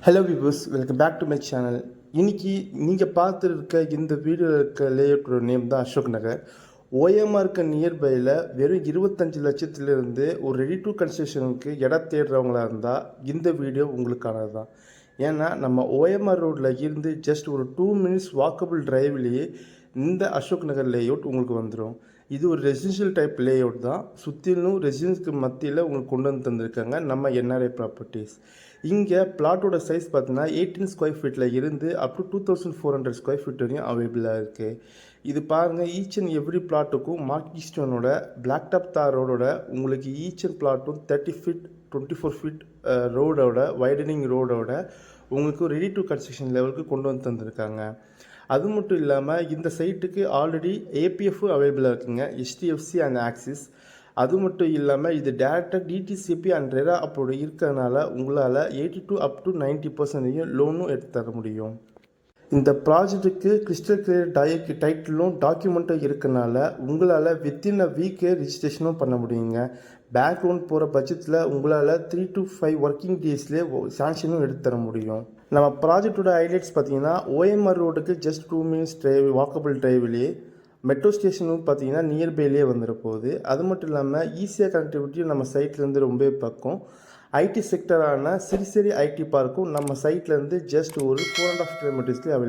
Hello viewers, welcome back to my channel. இன்றைக்கி நீங்கள் பார்த்துருக்க இந்த வீடியோவில் இருக்க லேஅவுட்டோட நேம் தான் அசோக் நகர். ஓஎம்ஆர் இருக்க நியர்பையில் வெறும் 25 லட்சத்துலேருந்து ஒரு ரெடி டு கன்ஸ்ட்ரக்ஷனுக்கு இடம் தேடுறவங்களா இருந்தால் இந்த வீடியோ உங்களுக்கானது தான். ஏன்னா நம்ம ஓஎம்ஆர் ரோட்டில் இருந்து ஜஸ்ட் ஒரு 2 மினிட்ஸ் வாக்கபிள் டிரைவ்லேயே இந்த அசோக் நகர் லேஅவுட் உங்களுக்கு வந்துடும். இது ஒரு ரெசிடென்ஷியல் டைப் லேஅவுட் தான். சுற்றிலும் ரெசிடென்ஸ்க்கு மத்தியில் உங்களுக்கு கொண்டு வந்து தந்திருக்காங்க நம்ம என்ஆர்ஐ ப்ராப்பர்ட்டிஸ். இங்கே பிளாட்டோட சைஸ் பார்த்தீங்கன்னா 18 ஸ்கொயர் ஃபீட்டில் இருந்து அப் டு 2400 ஸ்கொயர் ஃபீட் வரையும் அவைலபிளாக இருக்குது. இது பாருங்கள், ஈச் அண்ட் எவ்ரி பிளாட்டுக்கும் மார்க்கி ஸ்டோனோட பிளாக் டாப் தார் ரோடோட உங்களுக்கு ஈச் அண்ட் பிளாட்டும் 30 ஃபீட் 24 ஃபீட் ரோடோட வைடனிங் ரோடோட உங்களுக்கு ரெடி டு கன்ஸ்ட்ரக்ஷன் லெவலுக்கு கொண்டு வந்து தந்திருக்காங்க. அது மட்டும் இல்லாமல் இந்த சைட்டுக்கு ஆல்ரெடி ஏபிஎஃப் அவைலபிளாக இருக்குங்க, HDFC அண்ட் ஆக்சிஸ். அது மட்டும் இல்லாமல் இது டேரெக்டாக டிடிசிபி அண்ட் ரெரா அப்போது இருக்கிறதுனால உங்களால் 82 அப் டு 90% லோனும் எடுத்து தர முடியும். இந்த ப்ராஜெக்ட்டுக்கு கிறிஸ்டல் கிளியர் டைட்டிலும் டாக்குமெண்ட்டும் இருக்கனால உங்களால் வித்தின் அ வீக்கே ரிஜிஸ்ட்ரேஷனும் பண்ண முடியுங்க. பேங்க் லோன் போகிற பட்சத்தில் உங்களால் 3 to 5 ஒர்க்கிங் டேஸ்லேயே சாங்ஷனும் எடுத்து தர முடியும். நம்ம ப்ராஜெக்டோட ஹைலைட்ஸ் பார்த்தீங்கன்னா ஓஎம்ஆர் ரோடுக்கு ஜஸ்ட் 2 மினிட்ஸ் வாக்கபிள் டிரைவ்லேயே, மெட்ரோ ஸ்டேஷனும் பார்த்தீங்கன்னா நியர்பைலேயே வந்துட போகுது. அது மட்டும் இல்லாமல் ஈஸியாக கனெக்டிவிட்டியும் நம்ம சைட்லேருந்து ரொம்ப பக்கம். ஐடி செக்டரான சிறுசேரி ஐடி பார்க்கும் நம்ம சைட்லேருந்து ஜஸ்ட் ஒரு 4.5 கிலோமீட்டர்ஸ்லேயே அவைலபிள்.